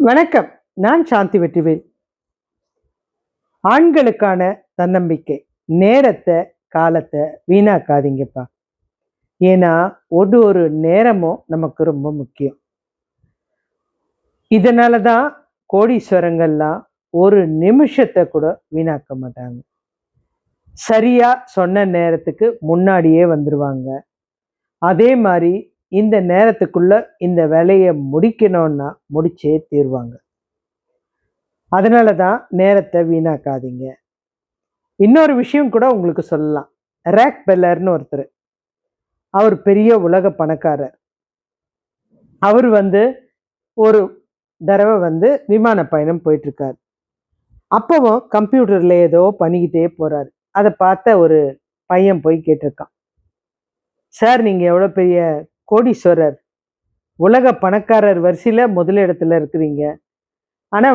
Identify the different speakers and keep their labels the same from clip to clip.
Speaker 1: வணக்கம். நான் சாந்தி வெற்றிவேல். ஆண்களுக்கான தன்னம்பிக்கை. நேரத்த, காலத்த வீணாக்காதீங்கப்பா. ஏன்னா, ஒரு நேரமும் நமக்கு ரொம்ப முக்கியம். இதனால தான் கோடீஸ்வரங்கள்லாம் ஒரு நிமிஷத்த கூட வீணாக்க மாட்டாங்க. சரியா சொன்ன நேரத்துக்கு முன்னாடியே வந்துருவாங்க. அதே மாரி இந்த நேரத்துக்குள்ள இந்த வேலைய முடிக்கணும்னா முடிச்சே தீருவாங்க. அதனால தான் நேரத்த வீணாக்காதீங்க. இன்னொரு விஷயம் கூட உங்களுக்கு சொல்லலாம். ராக் பெல்லர்ன்னு ஒருத்தரு. அவர் பெரிய உலக பணக்காரர். அவரு ஒரு தடவ விமான பயணம் போயிட்டுருக்காரு. அப்பவும் கம்ப்யூட்டர்ல ஏதோ பண்ணிக்கிட்டே போறாரு. அத பார்த்த ஒரு பையன் போய் கேட்டிருக்கான். "சார் நீங்க எவ்வளோ பெரிய கோடீஸ்வரர். உலக பணக்காரர் வரிசையில முதலிடத்துல இருக்கிறீங்க. ஆனா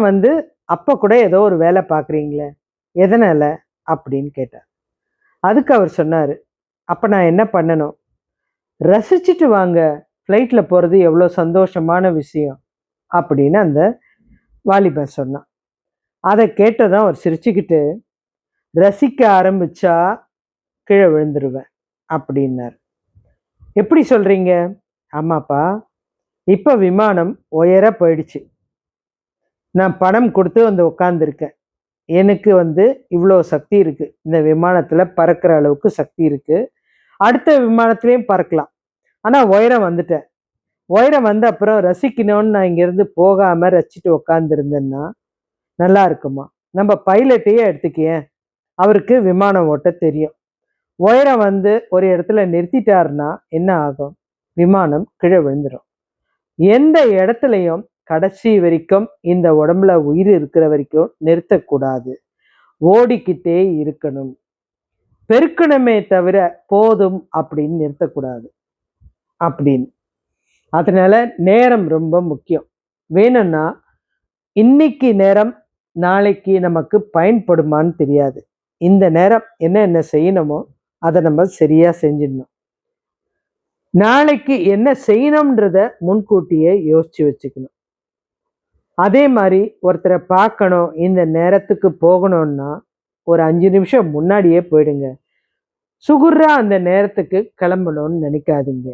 Speaker 1: அப்ப கூட ஏதோ ஒரு வேலை பார்க்குறீங்களே, எதனால?" அப்படின்னு கேட்டார். அதுக்கு அவர் சொன்னாரு, "அப்ப நான் என்ன பண்ணணும்? ரசிச்சுட்டு வாங்க. ஃப்ளைட்ல போறது எவ்வளோ சந்தோஷமான விஷயம்." அப்படின்னு அந்த வாலிபன் சொன்னான். அத கேட்டதும் அவர் சிரிச்சுக்கிட்டு, "ரசிக்க ஆரம்பிச்சா கீழ விழுந்துருவேன்" அப்படின்னாரு. "எப்படி சொல்றீங்க?" "ஆமாப்பா, இப்ப விமானம் உயர போயிடுச்சு. நான் பணம் குடுத்து உட்கார்ந்துருக்கேன். எனக்கு இவ்ளோ சக்தி இருக்கு. இந்த விமானத்துல பறக்கிற அளவுக்கு சக்தி இருக்கு. அடுத்த விமானத்திலயும் பறக்கலாம். ஆனா உயரம் வந்துட்டேன். உயரம் வந்த அப்புறம் ரசிக்கணும்னு நான் இங்கேருந்து போகாம ரசிச்சுட்டு உட்கார்ந்திருந்தேன்னா, நல்லா இருக்குமா? நம்ம பைலட்டையே எடுத்துக்கயேன். அவருக்கு விமானம் ஓட்ட தெரியும். உயரம் ஒரு இடத்துல நிறுத்திட்டாருன்னா என்ன ஆகும்? விமானம் கீழ விழுந்துரும். எந்த இடத்துலயும் கடைசி வரைக்கும் இந்த உடம்புல உயிர் இருக்கிற வரைக்கும் நிறுத்தக்கூடாது. ஓடிக்கிட்டே இருக்கணும். பெருக்கணுமே தவிர போதும் அப்படின்னு நிறுத்தக்கூடாது." அப்படின்னு. அதனால நேரம் ரொம்ப முக்கியம். வேணும்னா இன்னைக்கு நேரம் நாளைக்கு நமக்கு பயன்படுமான்னு தெரியாது. இந்த நேரம் என்ன செய்யணுமோ அத நம்ம சரியா செஞ்சிடணும். நாளைக்கு என்ன செய்யணும்ன்றத முன்கூட்டியே யோசிச்சு வச்சுக்கணும். அதே மாரி ஒருத்தர பார்க்கணும், இந்த நேரத்துக்கு போகணும்னா, ஒரு 5 நிமிஷம் முன்னாடியே போயிடுங்க. சுகுர்ரா அந்த நேரத்துக்கு கிளம்பணும்னு நினைக்காதீங்க.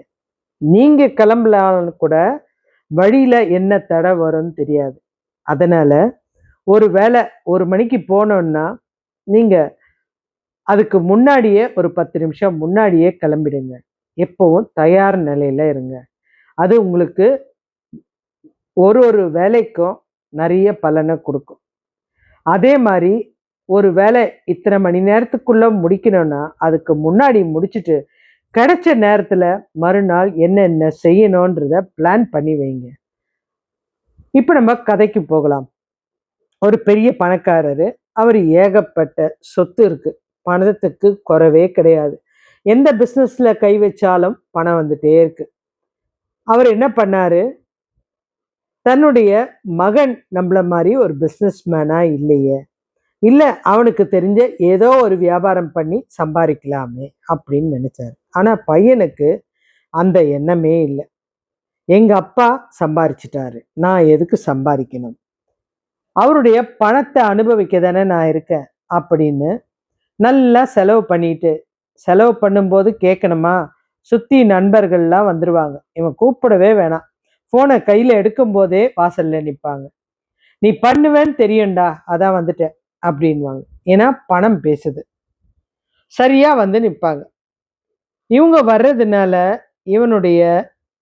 Speaker 1: நீங்க கிளம்பலான்னு கூட வழியில என்ன தடை வரும்னு தெரியாது. அதனால ஒரு வேளை 1 மணிக்கு போனோம்னா, நீங்க அதுக்கு முன்னாடியே ஒரு 10 நிமிஷம் முன்னாடியே கிளம்பிடுங்க. எப்பவும் தயார் நிலையில இருங்க. அது உங்களுக்கு ஒரு வேலைக்கும் நெறைய பலன குடுக்கும். அதே மாரி ஒரு வேலை இத்தனை மணி நேரத்துக்குள்ள முடிக்கணும்னா, அதுக்கு முன்னாடி முடிச்சுட்டு, கிடைச்ச நேரத்துல மறுநாள் என்னென்ன செய்யணும்ன்றத பிளான் பண்ணி வைங்க. இப்ப நம்ம கதைக்கு போகலாம். ஒரு பெரிய பணக்காரரு. அவரு ஏகப்பட்ட சொத்து இருக்கு. பணத்துக்கு குறைவே கிடையாது. எந்த பிசினஸ்ல கை வச்சாலும் பணம் வந்துட்டே இருக்கு. அவர் என்ன பண்ணாரு, தன்னுடைய மகன் நம்மள மாரி ஒரு பிசினஸ் மேனா இல்லையே. இல்ல அவனுக்கு தெரிஞ்ச ஏதோ ஒரு வியாபாரம் பண்ணி சம்பாரிக்கலாமே அப்படின்னு நினைச்சாரு. ஆனா பையனுக்கு அந்த எண்ணமே இல்ல. எங்க அப்பா சம்பாரிச்சுட்டாரு. நான் எதுக்கு சம்பாரிக்கணும்? அவருடைய பணத்த அனுபவிக்க தானே நான் இருக்கேன் அப்படின்னு நல்லா செலவு பண்ணிட்டு, செலவு பண்ணும்போது கேட்கணுமா? சுத்தி நண்பர்கள்லாம் வந்துருவாங்க. இவன் கூப்பிடவே வேணாம். ஃபோன கையில எடுக்கும்போதே வாசல்ல நிப்பாங்க. "நீ பண்ணுவேன்னு தெரியும்டா, அதான் வந்துட்டேன்" அப்படின்னுவாங்க. ஏன்னா பணம் பேசுது. சரியா நிப்பாங்க. இவங்க வர்றதுனால இவனுடைய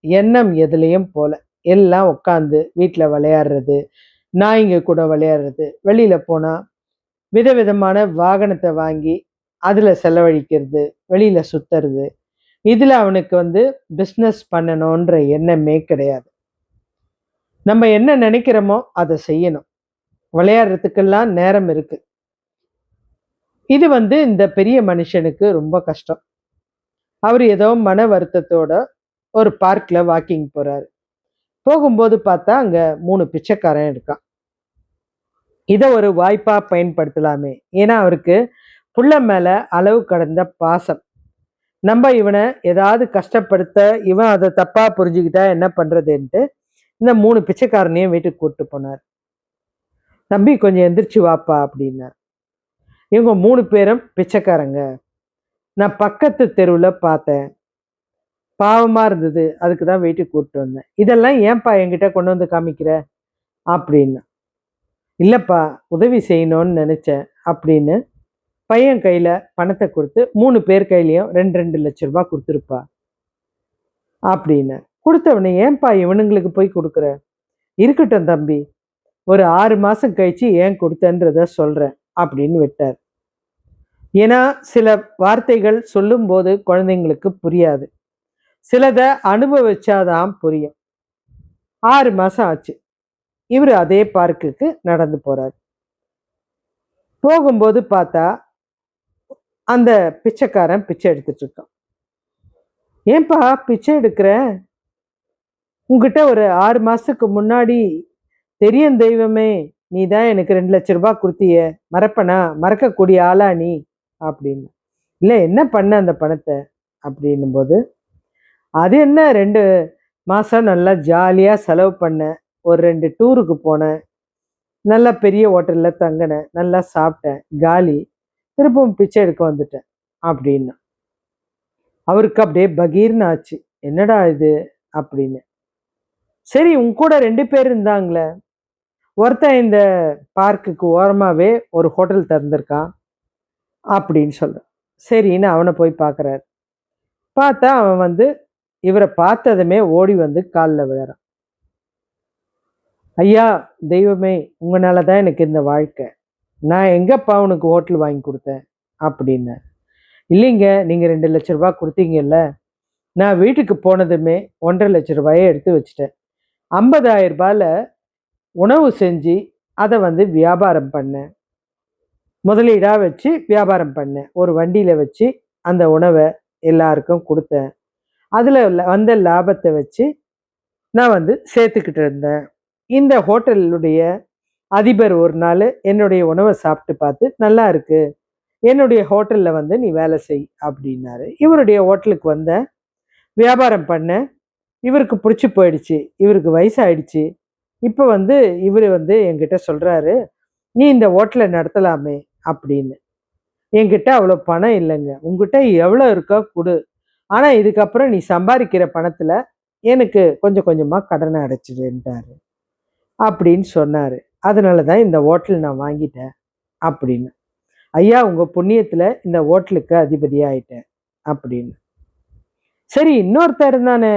Speaker 1: எண்ணம் எதுலயும் போல. எல்லாம் உட்காந்து வீட்ல விளையாடுறது, நாய்ங்க கூட விளையாடுறது, வெளியில போனா விதவிதமான வாகனத்த வாங்கி அதுல செலவழிக்கிறது, வெளியில சுத்துறது. இதுல அவனுக்கு பிசினஸ் பண்ணணுன்ற எண்ணமே கிடையாது. நம்ம என்ன நினைக்கிறோமோ அத செய்யணும். விளையாடுறதுக்கெல்லாம் நேரம் இருக்கு. இது இந்த பெரிய மனுஷனுக்கு ரொம்ப கஷ்டம். அவரு ஏதோ மன வருத்தத்தோட ஒரு பார்க்ல வாக்கிங் போறாரு. போகும்போது பார்த்தா அங்க 3 பிச்சைக்காரன் இருக்கான். இத ஒரு வாய்ப்பா பயன்படுத்தலாமே. ஏன்னா அவருக்கு புள்ள மேல அளவு கடந்த பாசம். நம்ம இவன ஏதாவது கஷ்டப்படுத்த, இவன் அத தப்பா புரிஞ்சுக்கிட்டா என்ன பண்றதுன்ட்டு, இந்த 3 பிச்சைக்காரனையும் வீட்டுக்கு கூப்பிட்டு போனார். தம்பி கொஞ்சம் எந்திரிச்சு வாப்பா அப்படின்னார். இவங்க 3 பேரும் பிச்சைக்காரங்க. நான் பக்கத்து தெருவுல பார்த்தேன். பாவமா இருந்தது. அதுக்கு தான் வீட்டுக்கு கூப்பிட்டு வந்தேன். இதெல்லாம் ஏன்பா என்கிட்ட கொண்டு வந்து காமிக்கிற? அப்படின்னு. இல்லப்பா உதவி செய்யணும்னு நினைச்சேன் அப்படின்னு பையன் கையில பணத்தை கொடுத்து 3 பேர் கையிலயும் 2 லட்சம் ரூபாய் கொடுத்துருப்பா அப்படின்னு. கொடுத்தவனே ஏன்பா இவனுங்களுக்கு போய் கொடுக்குற? இருக்கட்டும் தம்பி, ஒரு 6 மாசம் கழிச்சு ஏன் கொடுத்தன்றத சொல்றேன் அப்படின்னு விட்டார். ஏன்னா சில வார்த்தைகள் சொல்லும்போது குழந்தைங்களுக்கு புரியாது. சிலத அனுபவிச்சாதான் புரியும். 6 மாசம் ஆச்சு. இவரு அதே பார்க்குக்கு நடந்து போறார். போகும்போது பார்த்தா அந்த பிச்சைக்காரன் பிச்சை எடுத்துட்டு இருக்கான். ஏன்பா பிச்சை எடுக்கிற? உங்ககிட்ட ஒரு 6 மாசத்துக்கு முன்னாடி தெரியும் தெய்வமே, நீ தான் எனக்கு 2 லட்சம் ரூபாய் கொடுத்தியே, மறப்பனா? மறக்கக்கூடிய ஆளா நீ அப்படின்னு. இல்ல என்ன பண்ண அந்த பணத்தை அப்படின்னும் போது, அது என்ன 2 மாசம் நல்லா ஜாலியா செலவு பண்ணேன். ஒரு 2 டூருக்கு போனேன். நல்லா பெரிய ஹோட்டல்ல தங்கினேன். நல்லா சாப்பிட்டேன். காலி. திரும்பவும் பிச்சை எடுக்க வந்துட்டேன் அப்படின்னு. அவருக்கு அப்படியே பகீர்னு ஆச்சு. என்னடா இது அப்படின்னு. சரி உன் கூட 2 பேர் இருந்தாங்களே, ஒருத்தன் இந்த பார்க்குக்கு ஓரமாவே ஒரு ஹோட்டல் திறந்திருக்கான் அப்படின்னு சொல்றான். சரின்னு அவனை போய் பார்க்குறாரு. பார்த்தா அவன் வந்து இவரை பார்த்ததுமே ஓடி வந்து காலில் விழறான். ஐயா தெய்வமே, உங்களால தான் எனக்கு இந்த வாழ்க்கை. நான் எங்கப்பா உனக்கு ஹோட்டல் வாங்கி கொடுத்தேன் அப்படின்னு. இல்லைங்க, நீங்கள் 2 லட்சம் ரூபாய் கொடுத்தீங்கல்ல, நான் வீட்டுக்கு போனதுமே 1,50,000 லட்சம் ரூபாயை எடுத்து வச்சுட்டேன். 50,000 ரூபாயில் உணவு செஞ்சு அதை வந்து வியாபாரம் பண்ணேன். முதலீடாக வச்சு வியாபாரம் பண்ணேன். ஒரு வண்டியில் வச்சு அந்த உணவை எல்லாருக்கும் கொடுத்தேன். அதில் வந்த லாபத்தை வச்சு நான் வந்து சேர்த்துக்கிட்டு இருந்தேன். இந்த ஹோட்டலுடைய அதிபர் ஒரு நாள் என்னுடைய உணவை சாப்பிட்டு பார்த்து நல்லா இருக்கு, என்னுடைய ஹோட்டலில் வந்து நீ வேலை செய் அப்படின்னாரு. இவருடைய ஹோட்டலுக்கு வந்த வியாபாரம் பண்ண இவருக்கு பிடிச்சி போயிடுச்சு. இவருக்கு வயசாயிடுச்சு. இப்போ வந்து இவர் வந்து என்கிட்ட சொல்கிறாரு, நீ இந்த ஹோட்டலை நடத்தலாமே அப்படின்னு. என்கிட்ட அவ்வளோ பணம் இல்லைங்க, உங்ககிட்ட எவ்வளோ இருக்கோ கொடு, ஆனால் இதுக்கப்புறம் நீ சம்பாதிக்கிற பணத்தில் எனக்கு கொஞ்சம் கொஞ்சமாக கடனை அடைச்சிடுன்ட்டாரு அப்படின்னு சொன்னார். அதனால தான் இந்த ஹோட்டல் நான் வாங்கிட்டேன் அப்படின்னு. ஐயா உங்கள் புண்ணியத்தில் இந்த ஹோட்டலுக்கு அதிபதி ஆயிட்டேன் அப்படின்னு. சரி இன்னொருத்தர் இருந்தானே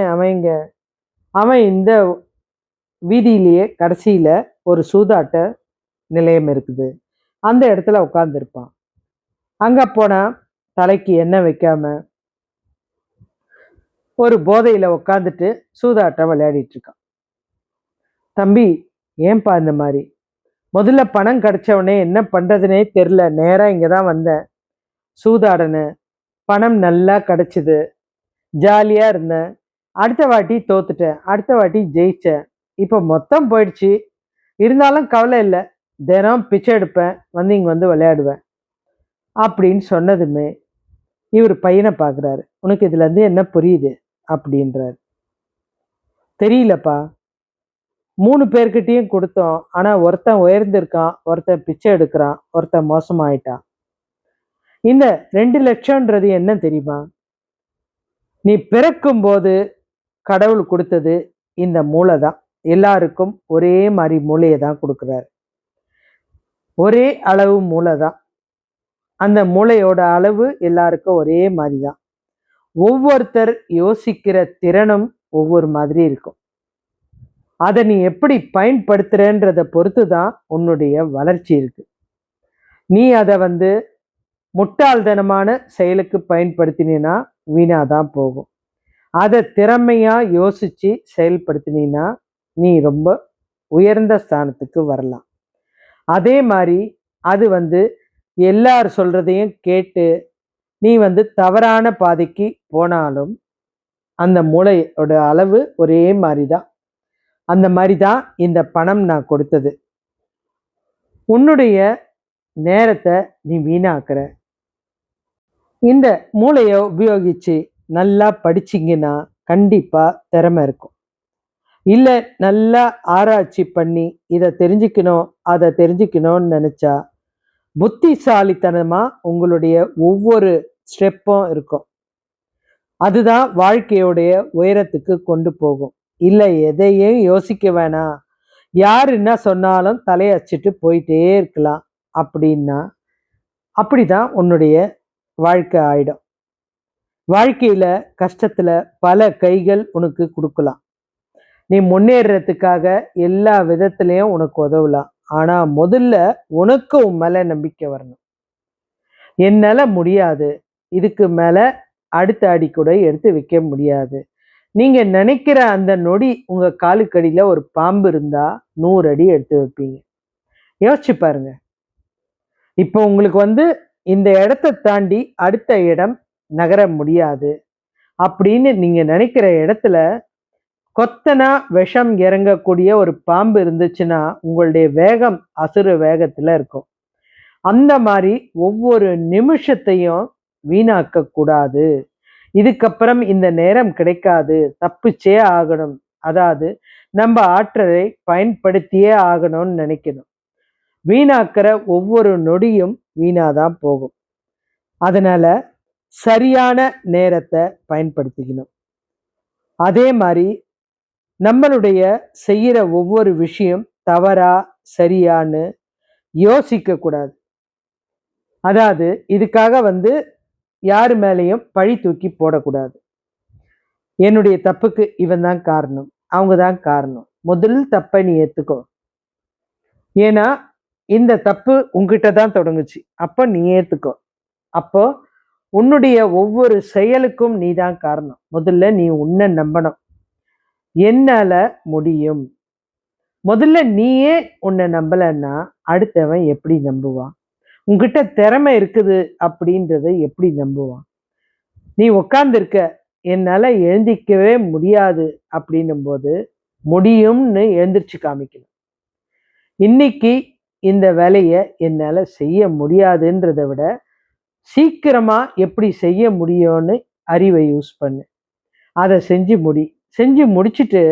Speaker 1: அவன் இந்த வீதியிலேயே கடைசியில் ஒரு சூதாட்ட நிலையம் இருக்குது, அந்த இடத்துல உட்காந்துருப்பான். அங்கே போனால் தலைக்கு எண்ணெய் வைக்காம ஒரு போதையில் உட்காந்துட்டு சூதாட்டம் விளையாடிட்டு இருக்கான். தம்பி ஏன்பா இந்த மாதிரி? முதல்ல பணம் கிடைச்சவனே என்ன பண்ணுறதுனே தெரில, நேராக இங்கே தான் வந்தேன், சூதாடினேன், பணம் நல்லா கிடச்சிது, ஜாலியாக இருந்தேன். அடுத்த வாட்டி தோத்துட்டேன், அடுத்த வாட்டி ஜெயித்தேன், இப்போ மொத்தம் போயிடுச்சு. இருந்தாலும் கவலை இல்லை, தினம் பிச்சை எடுப்பேன், வந்து இங்கே வந்து விளையாடுவேன் அப்படின்னு சொன்னதுமே இவர் பையனை பார்க்குறாரு. உனக்கு இதுலேருந்து என்ன புரியுது அப்படின்றார். தெரியலப்பா, 3 பேர்கிட்டையும் கொடுத்தோம், ஆனால் ஒருத்தன் உயர்ந்திருக்கான், ஒருத்தன் பிச்சை எடுக்கிறான், ஒருத்தன் மோசமாயிட்டான். இந்த 2 லட்சம்ன்றது என்ன தெரியுமா? நீ பிறக்கும் போது கடவுள் கொடுத்தது இந்த மூளை தான். எல்லாருக்கும் ஒரே மாதிரி மூளையை தான் கொடுக்குறாரு. ஒரே அளவு மூளை தான். அந்த மூளையோட அளவு எல்லாருக்கும் ஒரே மாதிரி தான். ஒவ்வொருத்தர் யோசிக்கிற திறனும் ஒவ்வொரு மாதிரி இருக்கும். அதை நீ எப்படி பயன்படுத்துறன்றதை பொறுத்து தான் உன்னுடைய வளர்ச்சி இருக்கு. நீ அதை வந்து முட்டாள்தனமான செயலுக்கு பயன்படுத்தினா வீணாதான் போகும். அதை திறமையா யோசிச்சு செயல்படுத்தினா நீ ரொம்ப உயர்ந்த ஸ்தானத்துக்கு வரலாம். அதே மாதிரி அது வந்து எல்லார் சொல்றதையும் கேட்டு நீ வந்து தவறான பாதைக்கு போனாலும் அந்த மூளையோட அளவு ஒரே மாதிரி தான். அந்த மாதிரி தான் இந்த பணம் நான் கொடுத்தது. உன்னுடைய நேரத்தை நீ வீணாக்குற. இந்த மூளையை உபயோகிச்சு நல்லா படிச்சிங்கன்னா கண்டிப்பாக திறமை இருக்கும். இல்லை நல்லா ஆராய்ச்சி பண்ணி இதை தெரிஞ்சுக்கணும் அதை தெரிஞ்சுக்கணும்னு நினச்சா புத்திசாலித்தனமாக உங்களுடைய ஒவ்வொரு ஸ்டெப்பும் இருக்கும். அதுதான் வாழ்க்கையுடைய உயரத்துக்கு கொண்டு போகும். இல்லை எதையும் யோசிக்க வேணாம், யார் என்ன சொன்னாலும் தலையச்சிட்டு போயிட்டே இருக்கலாம் அப்படின்னா அப்படிதான் உன்னுடைய வாழ்க்கை ஆயிடும். வாழ்க்கையில கஷ்டத்துல பல கைகள் உனக்கு கொடுக்கலாம். நீ முன்னேறதுக்காக எல்லா விதத்திலையும் உனக்கு உதவலாம். ஆனா முதல்ல உனக்கு உன் மேல நம்பிக்கை வரணும். என்னால முடியாது, இதுக்கு மேல அடுத்த அடி கூட எடுத்து வைக்க முடியாது. நீங்க நினைக்கிற அந்த நொடி உங்க காலுக்கடியில ஒரு பாம்பு இருந்தா 100 அடி எடுத்து வைப்பீங்க. யோசிச்சு பாருங்க. இப்போ உங்களுக்கு இந்த இடத்தை தாண்டி அடுத்த இடம் நகர முடியாது அப்படின்னு நீங்க நினைக்கிற இடத்துல கொத்தனா விஷம் இறங்கக்கூடிய ஒரு பாம்பு இருந்துச்சுன்னா உங்களுடைய வேகம் அசுர வேகத்துல இருக்கும். அந்த மாதிரி ஒவ்வொரு நிமிஷத்தையும் வீணாக்க கூடாது. இதுக்கப்புறம் இந்த நேரம் கிடைக்காது, தப்பிச்சே ஆகணும், அதாவது நம்ம ஆற்றலை பயன்படுத்தியே ஆகணும்னு நினைக்கணும். வீணாக்கிற ஒவ்வொரு நொடியும் வீணாதான் போகும். அதனால சரியான நேரத்தை பயன்படுத்திக்கணும். அதே மாதிரி நம்மளுடைய செய்யற ஒவ்வொரு விஷயம் தவறா சரியான்னு யோசிக்க கூடாது. அதாவது இதுக்காக யாரு மேலேயும் பழி தூக்கி போடக்கூடாது. என்னுடைய தப்புக்கு இவன் தான் காரணம், அவங்க தான் காரணம். முதல் தப்பை நீ ஏத்துக்கோ. ஏன்னா இந்த தப்பு உங்ககிட்ட தான் தொடங்குச்சு, அப்ப நீ ஏத்துக்கோ. அப்போ உன்னுடைய ஒவ்வொரு செயலுக்கும் நீ தான் காரணம். முதல்ல நீ உன்னை நம்பணும். என்னால முடியும். முதல்ல நீயே உன்னை நம்பலன்னா அடுத்தவன் எப்படி நம்புவான்? உன்கிட்ட திறமை இருக்குது அப்படின்றத எப்படி நம்புவான்? நீ உட்கார்ந்துருக்க, என்னால எழுந்திக்கவே முடியாது அப்படின்னும் போது முடியும்னு எழுந்திரிச்சு காமிக்கணும். இன்னைக்கு இந்த வேலையை என்னால செய்ய முடியாதுன்றதை விட சீக்கிரமா எப்படி செய்ய முடியும்னு அறிவை யூஸ் பண்ணு. அதை செஞ்சு முடிச்சுட்டு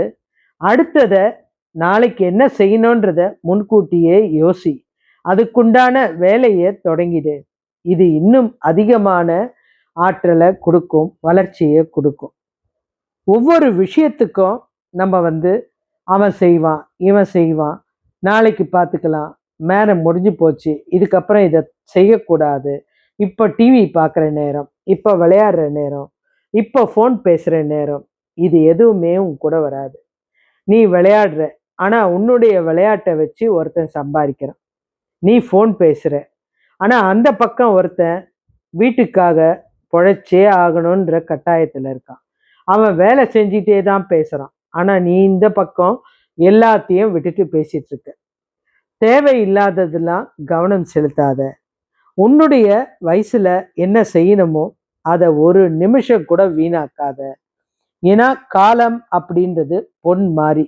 Speaker 1: அடுத்தத நாளைக்கு என்ன செய்யணுன்றத முன்கூட்டியே யோசி. அதுக்குண்டான வேலையை தொடங்கிடு. இது இன்னும் அதிகமான ஆற்றலை கொடுக்கும், வளர்ச்சியை கொடுக்கும். ஒவ்வொரு விஷயத்துக்கும் நம்ம அவன் செய்வான், இவன் செய்வான், நாளைக்கு பார்த்துக்கலாம், நேரம் முடிஞ்சு போச்சு, இதுக்கப்புறம் இதை செய்யக்கூடாது, இப்போ டிவி பார்க்குற நேரம், இப்போ விளையாடுற நேரம், இப்போ ஃபோன் பேசுகிற நேரம், இது எதுவுமே உன் கூட வராது. நீ விளையாடுற, ஆனால் உன்னுடைய விளையாட்டை வச்சு ஒருத்தன் சம்பாதிக்கிறான். நீ ஃபோன் பேசுகிற, ஆனால் அந்த பக்கம் ஒருத்தன் வீட்டுக்காக பொழைச்சே ஆகணுன்ற கட்டாயத்தில் இருக்கான். அவன் வேலை செஞ்சிட்டே தான் பேசுகிறான், ஆனால் நீ இந்த பக்கம் எல்லாத்தையும் விட்டுட்டு பேசிட்டு இருக்க. தேவையில்லாததெல்லாம் கவனம் செலுத்தாத. உன்னுடைய வயசுல என்ன செய்யணுமோ அதை ஒரு நிமிஷம் கூட வீணாக்காத. ஏன்னா காலம் அப்படின்றது பொன் மாறி,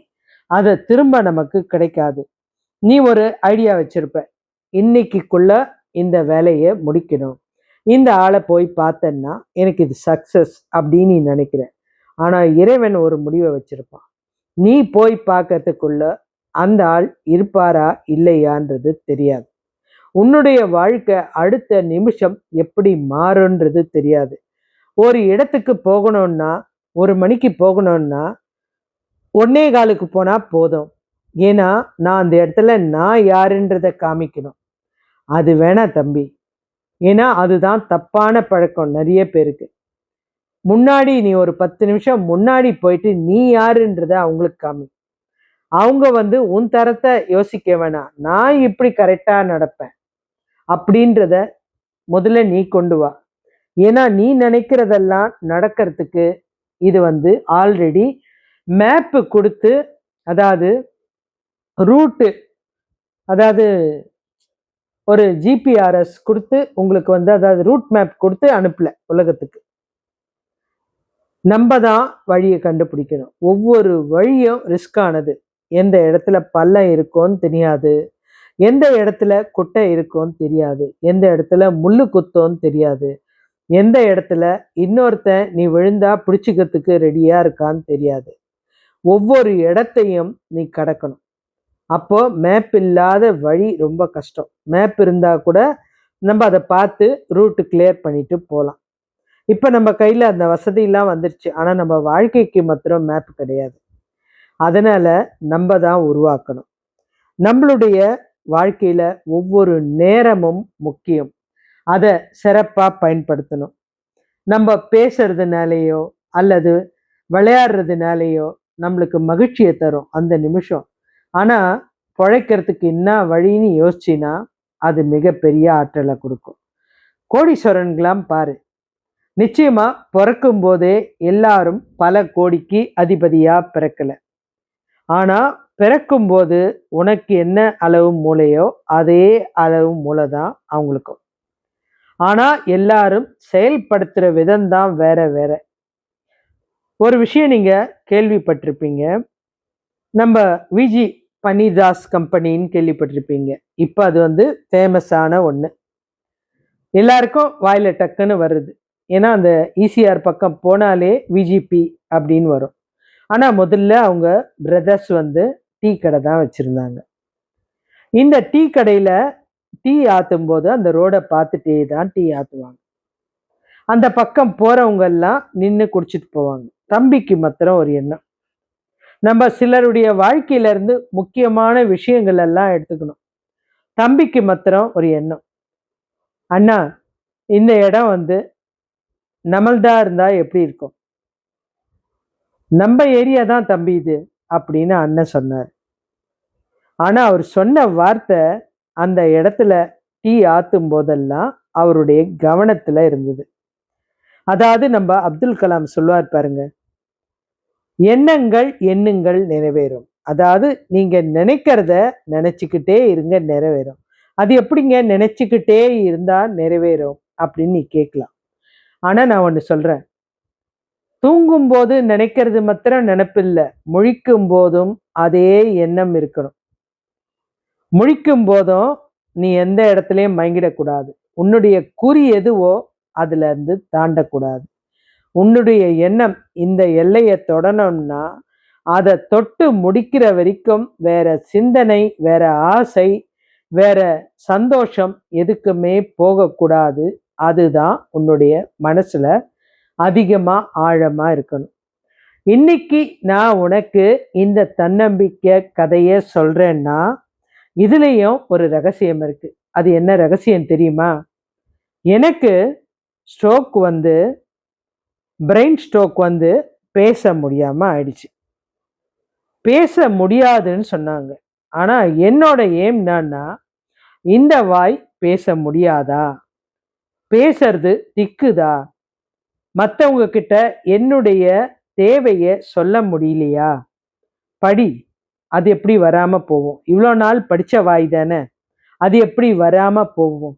Speaker 1: அதை திரும்ப நமக்கு கிடைக்காது. நீ ஒரு ஐடியா வச்சிருப்ப, இன்னைக்குள்ள இந்த வேலையை முடிக்கணும், இந்த ஆளை போய் பார்த்தேன்னா எனக்கு இது சக்சஸ் அப்படின்னு நீ நினைக்கிற. ஆனா இறைவன் ஒரு முடிவை வச்சிருப்பான். நீ போய் பார்க்கறதுக்குள்ள அந்த ஆள் இருப்பாரா இல்லையான்றது தெரியாது. உன்னுடைய வாழ்க்கை அடுத்த நிமிஷம் எப்படி மாறுன்றது தெரியாது. ஒரு இடத்துக்கு போகணும்னா 1 மணிக்கு போகணும்னா 1:15க்கு போனா போதும். ஏன்னா நான் அந்த இடத்துல நான் யாருன்றதை காமிக்கணும். அது வேணா தம்பி. ஏன்னா அதுதான் தப்பான பழக்கம் நிறைய பேருக்கு. முன்னாடி நீ ஒரு 10 நிமிஷம் முன்னாடி போயிட்டு நீ யாருன்றத அவங்களுக்கு காமி. அவங்க உன் தரத்தை யோசிக்க வேணாம், நான் இப்படி கரெக்டா நடப்பேன் அப்படின்றத முதல்ல நீ கொண்டு வா. ஏன்னா நீ நினைக்கிறதெல்லாம் நடக்கிறதுக்கு இது ஆல்ரெடி மேப்பு கொடுத்து, அதாவது ரூட்டு, அதாவது ஒரு ஜிபிஆர்எஸ் கொடுத்து உங்களுக்கு அதாவது ரூட் மேப் கொடுத்து அனுப்பல உலகத்துக்கு. நம்ம தான் வழியை கண்டுபிடிக்கணும். ஒவ்வொரு வழியும் ரிஸ்கானது. எந்த இடத்துல பள்ளம் இருக்கும்னு தெரியாது, எந்த இடத்துல குட்டை இருக்கும்னு தெரியாது, எந்த இடத்துல முள்ளு குத்தோன்னு தெரியாது, எந்த இடத்துல இன்னொருத்தன் நீ விழுந்தா பிடிச்சிக்கிறதுக்கு ரெடியா இருக்கான்னு தெரியாது. ஒவ்வொரு இடத்தையும் நீ கடக்கணும். அப்போ மேப் இல்லாத வழி ரொம்ப கஷ்டம். மேப் இருந்தா கூட நம்ம அதை பார்த்து ரூட் கிளியர் பண்ணிட்டு போகலாம். இப்போ நம்ம கையில் அந்த வசதியெல்லாம் வந்துருச்சு. ஆனால் நம்ம வாழ்க்கைக்கு மாத்திரம் மேப் கிடையாது. அதனால நம்ம தான் உருவாக்கணும். நம்மளுடைய வாழ்க்கையில ஒவ்வொரு நேரமும் முக்கியம். அதை சிறப்பாக பயன்படுத்தணும். நம்ம பேசுறதுனாலேயோ அல்லது விளையாடுறதுனாலேயோ நம்மளுக்கு மகிழ்ச்சியை தரும் அந்த நிமிஷம். ஆனால் பிழைக்கிறதுக்கு என்ன வழின்னு யோசிச்சின்னா அது மிகப்பெரிய ஆற்றலை கொடுக்கும். கோடீஸ்வரன்களாம் பாரு, நிச்சயமா பிறக்கும் போதே எல்லாரும் பல கோடிக்கு அதிபதியா பிறக்கல. ஆனா பிறக்கும் போது உனக்கு என்ன அளவு மூளையோ அதே அளவு மூளை தான் அவங்களுக்கும். ஆனா எல்லாரும் செயல்படுத்துற விதம் தான் வேற வேற. ஒரு விஷயம் நீங்க கேள்விப்பட்டிருப்பீங்க. நம்ம விஜி பனிதாஸ் கம்பெனின்னு கேள்விப்பட்டிருப்பீங்க. இப்போ அது ஃபேமஸான ஒன்று. எல்லாருக்கும் வாயில டக்குன்னு வருது. ஏன்னா அந்த ஈசிஆர் பக்கம் போனாலே விஜிபி அப்படின்னு வரும். ஆனால் முதல்ல அவங்க பிரதர்ஸ் டீ கடை தான் வச்சுருந்தாங்க. இந்த டீ கடையில் டீ ஆற்றும் போது அந்த ரோடை பார்த்துட்டே தான் டீ ஆற்றுவாங்க. அந்த பக்கம் போகிறவங்க எல்லாம் நின்று குடிச்சிட்டு போவாங்க. தம்பிக்கு மாத்திரம் ஒரு எண்ணம். நம்ம சிலருடைய வாழ்க்கையிலேருந்து முக்கியமான விஷயங்கள் எல்லாம் எடுத்துக்கணும். தம்பிக்கு மாத்திரம் ஒரு எண்ணம். அண்ணா, இந்த இடம் நம்மள்தா இருந்தால் எப்படி இருக்கும்? நம்ம ஏரியா தான் தம்பி இது அப்படின்னு அண்ணன் சொன்னார். ஆனால் அவர் சொன்ன வார்த்தை அந்த இடத்துல டீ ஆற்றும் போதெல்லாம் அவருடைய கவனத்தில் இருந்தது. அதாவது நம்ம அப்துல் கலாம் சொல்லுவார் பாருங்க, எண்ணங்கள் எண்ணுங்கள் நிறைவேறும். அதாவது நீங்க நினைக்கிறத நினைச்சுக்கிட்டே இருங்க, நிறைவேறும். அது எப்படிங்க நினைச்சுக்கிட்டே இருந்தா நிறைவேறும் அப்படின்னு நீ கேட்கலாம். ஆனா நான் ஒன்று சொல்றேன், தூங்கும் போது நினைக்கிறது மாத்திரம் நினைப்பில்லை, முழிக்கும் போதும் அதே எண்ணம் இருக்கணும். முழிக்கும் போதும் நீ எந்த இடத்துலையும் மயங்கிடக்கூடாது. உன்னுடைய குறி எதுவோ அதுல இருந்து தாண்டக்கூடாது. உன்னுடைய எண்ணம் இந்த எல்லையை தொடணும்னா அதை தொட்டு முடிக்கிற வரைக்கும் வேற சிந்தனை, வேற ஆசை, வேற சந்தோஷம் எதுக்குமே போகக்கூடாது. அதுதான் உன்னுடைய மனசுல அதிகமா ஆழமா இருக்கணும். இன்னைக்கு நான் உனக்கு இந்த தன்னம்பிக்கை கதையை சொல்றேன்னா இதுலயும் ஒரு ரகசியம் இருக்கு. அது என்ன ரகசியம் தெரியுமா? எனக்கு ஸ்ட்ரோக் பிரெயின் ஸ்ட்ரோக் பேச முடியாம ஆயிடுச்சு. பேச முடியாதுன்னு சொன்னாங்க. ஆனா என்னோட எய்ம் என்னன்னா, இந்த வாய் பேச முடியாதா, பேசுறது திக்குதா, மற்றவங்க கிட்ட என்னுடைய தேவையை சொல்ல முடியலையா, படி, அது எப்படி வராம போகும்? இவ்வளோ நாள் படிச்ச வாய் தானே, அது எப்படி வராம போகும்?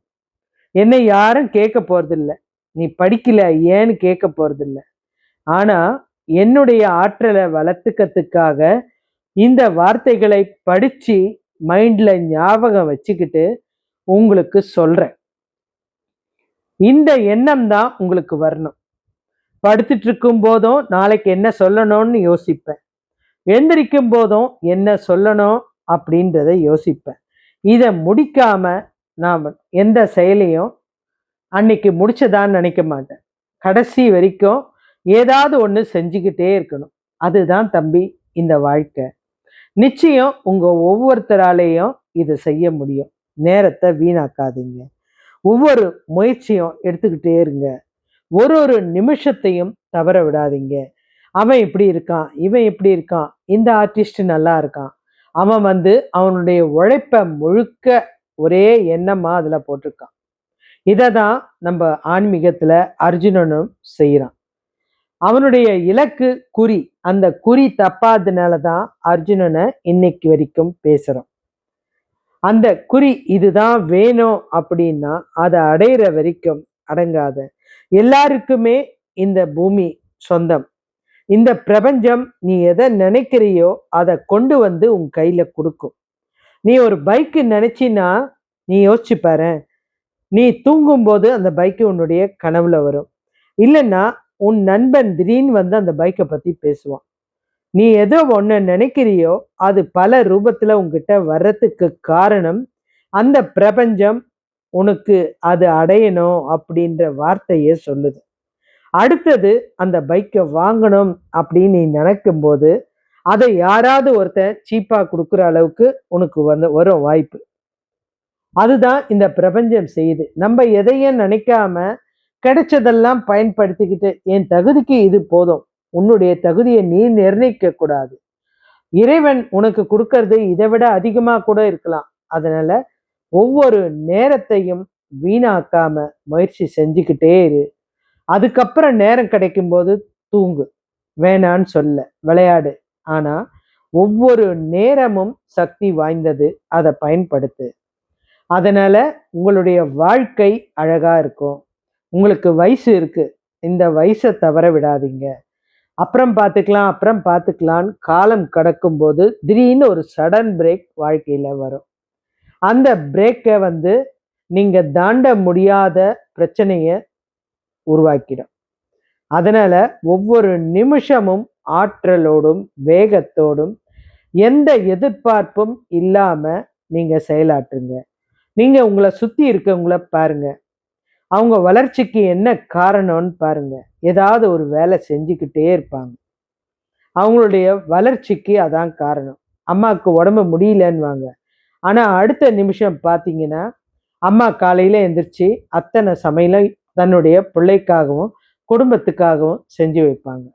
Speaker 1: என்னை யாரும் கேட்க போறதில்ல, நீ படிக்கல ஏன்னு கேட்க போறதில்ல. ஆனா என்னுடைய ஆற்றலை வளர்த்துக்கிறதுக்காக இந்த வார்த்தைகளை படிச்சு மைண்ட்ல ஞாபகம் வச்சுக்கிட்டு உங்களுக்கு சொல்றேன். இந்த எண்ணம் தான் உங்களுக்கு வரணும். படுத்துட்டு இருக்கும் போதும் நாளைக்கு என்ன சொல்லணும்னு யோசிப்பேன், எந்திரிக்கும் போதும் என்ன சொல்லணும் அப்படின்றத யோசிப்பேன். இதை முடிக்காம நாம் எந்த செயலையும் அன்னைக்கு முடிச்சதான்னு நினைக்க மாட்டேன். கடைசி வரைக்கும் ஏதாவது ஒன்று செஞ்சுக்கிட்டே இருக்கணும். அதுதான் தம்பி இந்த வாழ்க்கை. நிச்சயம் உங்க ஒவ்வொருத்தராலேயும் இதை செய்ய முடியும். நேரத்தை வீணாக்காதீங்க. ஒவ்வொரு முயற்சியும் எடுத்துக்கிட்டே இருங்க. ஒரு ஒரு நிமிஷத்தையும் தவற விடாதீங்க. அவன் இப்படி இருக்கான், இவன் இப்படி இருக்கான், இந்த ஆர்டிஸ்ட் நல்லா இருக்கான், அவன் அவனுடைய உழைப்பை முழுக்க ஒரே எண்ணமா அதுல போட்டிருக்கான். இதை தான் நம்ம ஆன்மீகத்துல அர்ஜுனனும் செய்யறான். அவனுடைய இலக்கு குறி, அந்த குறி தப்பாததுனால தான் அர்ஜுனனை இன்னைக்கு வரைக்கும் பேசுறோம். அந்த குறி இதுதான் வேணும் அப்படின்னா அதை அடையிற வரைக்கும் அடங்காத. எல்லாருக்குமே இந்த பூமி சொந்தம். இந்த பிரபஞ்சம் நீ எதை நினைக்கிறியோ அதை கொண்டு உன் கையில கொடுக்கும். நீ ஒரு பைக்கு நினைச்சின்னா நீ யோசிச்சு பாரு, நீ தூங்கும் போது அந்த பைக்கு உன்னுடைய கனவுல வரும். இல்லைன்னா உன் நண்பன் திடீர்னு அந்த பைக்கை பத்தி பேசுவான். நீ ஏதோ ஒண்ணு நினைக்கிறியோ அது பல ரூபத்துல உங்ககிட்ட வர்றதுக்கு காரணம் அந்த பிரபஞ்சம் உனக்கு அது அடையணும் அப்படின்ற வார்த்தையே சொல்லுது. அடுத்தது அந்த பைக்கை வாங்கணும் அப்படின்னு நீ நினைக்கும் போது அதை யாராவது ஒருத்தன் சீப்பா கொடுக்குற அளவுக்கு உனக்கு வரும் வாய்ப்பு. அதுதான் இந்த பிரபஞ்சம் செய்யுது. நம்ம எதையும் நினைக்காம கிடைச்சதெல்லாம் பயன்படுத்திக்கிட்டு என் தகுதிக்கு இது போதும், உன்னுடைய தகுதியை நீ நிர்ணயிக்க கூடாது. இறைவன் உனக்கு கொடுக்கறது இதை விட அதிகமா கூட இருக்கலாம். அதனால ஒவ்வொரு நேரத்தையும் வீணாக்காம முயற்சி செஞ்சுக்கிட்டே இரு. அதுக்கப்புறம் நேரம் கிடைக்கும் போது தூங்கு, வேணான்னு சொல்ல, விளையாடு. ஆனா ஒவ்வொரு நேரமும் சக்தி வாய்ந்தது, அதை பயன்படுத்து. அதனால உங்களுடைய வாழ்க்கை அழகா இருக்கும். உங்களுக்கு வயசு இருக்கு, இந்த வயசை தவற விடாதீங்க. அப்புறம் பார்த்துக்கலாம் அப்புறம் பார்த்துக்கலான்னு காலம் கடக்கும் போது திடீர்னு ஒரு சடன் பிரேக் வாழ்க்கையில வரும். அந்த பிரேக்கை நீங்க தாண்ட முடியாத பிரச்சனைய உருவாக்கிடும். அதனால ஒவ்வொரு நிமிஷமும் ஆற்றலோடும் வேகத்தோடும் எந்த எதிர்பார்ப்பும் இல்லாம நீங்க செயலாற்றுங்க. நீங்க உங்களை சுத்தி இருக்கவங்கள பாருங்க, அவங்க வளர்ச்சிக்கு என்ன காரணம்னு பாருங்க. ஏதாவது ஒரு வேலை செஞ்சுக்கிட்டே இருப்பாங்க, அவங்களுடைய வளர்ச்சிக்கு அதான் காரணம். அம்மாவுக்கு உடம்பு முடியலன்னுவாங்க, ஆனா அடுத்த நிமிஷம் பார்த்தீங்கன்னா அம்மா காலையில எந்திரிச்சு அத்தனை சமையலை தன்னுடைய பிள்ளைக்காகவும் குடும்பத்துக்காகவும் செஞ்சு வைப்பாங்க.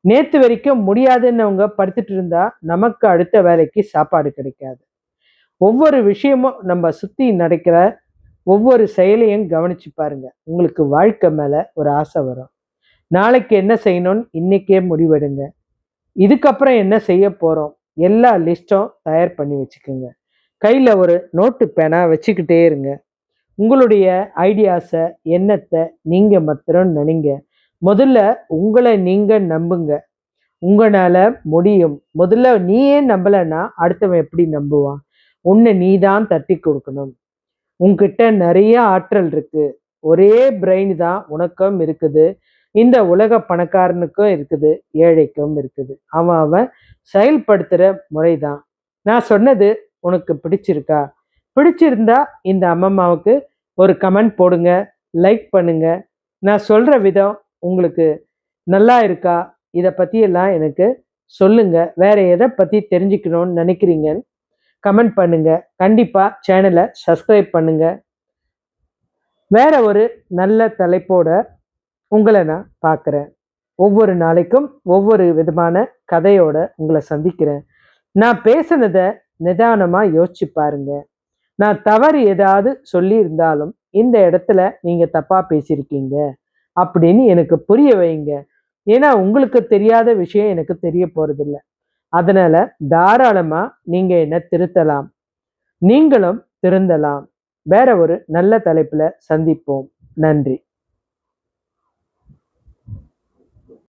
Speaker 1: நேத்து வரைக்கும் முடியாதுன்னவங்க படுத்துட்டு இருந்தா நமக்கு அடுத்த வேலைக்கு சாப்பாடு கிடைக்காது. ஒவ்வொரு விஷயமும் நம்ம சுத்தி நடக்கிற ஒவ்வொரு செயலையும் கவனிச்சு பாருங்க. உங்களுக்கு வாழ்க்கை மேல ஒரு ஆசை வரும். நாளைக்கு என்ன செய்யணும்னு இன்னைக்கே முடிவெடுங்க. இதுக்கப்புறம் என்ன செய்ய போறோம், எல்லா லிஸ்டும் தயார் பண்ணி வச்சுக்கோங்க. கையில ஒரு நோட்டு பேனா வச்சுக்கிட்டே இருங்க. உங்களுடைய ஐடியாஸை எண்ணத்தை நீங்க மாத்திரம் நினைங்க. முதல்ல உங்களை நீங்க நம்புங்க. உங்களால முடியும். முதல்ல நீயே நம்பலைன்னா அடுத்தவன் எப்படி நம்புவான்? உன்னை நீ தான் தட்டி கொடுக்கணும். உன்கிட்ட நிறைய ஆற்றல் இருக்கு. ஒரே பிரெயின் தான் உனக்கும் இருக்குது, இந்த உலக பணக்காரனுக்கும் இருக்குது, ஏழைக்கும் இருக்குது. அவன் அவன் செயல்படுத்துற முறைதான். நான் சொன்னது உனக்கு பிடிச்சிருக்கா? பிடிச்சிருந்தா இந்த அம்மம்மாவுக்கு ஒரு கமெண்ட் போடுங்க, லைக் பண்ணுங்க. நான் சொல்ற விதம் உங்களுக்கு நல்லா இருக்கா, இதை பற்றியெல்லாம் எனக்கு சொல்லுங்க. வேற எதை பற்றி தெரிஞ்சுக்கணும்னு நினைக்கிறீங்கன்னு கமெண்ட் பண்ணுங்க. கண்டிப்பாக சேனலை சப்ஸ்கிரைப் பண்ணுங்க. வேற ஒரு நல்ல தலைப்போட உங்களை நான் பார்க்குறேன். ஒவ்வொரு நாளைக்கும் ஒவ்வொரு விதமான கதையோட உங்களை சந்திக்கிறேன். நான் பேசுனதை நிதானமாக யோசிச்சு பாருங்க. நான் தவறு ஏதாவது சொல்லி இருந்தாலும் இந்த இடத்துல நீங்க தப்பா பேசியிருக்கீங்க அப்படின்னு எனக்கு புரிய வைங்க. ஏன்னா உங்களுக்கு தெரியாத விஷயம் எனக்கு தெரிய போறதில்ல. அதனால தாராளமா நீங்க என்ன திருத்தலாம், நீங்களும் திருந்தலாம். வேற ஒரு நல்ல தலைப்புல சந்திப்போம். நன்றி.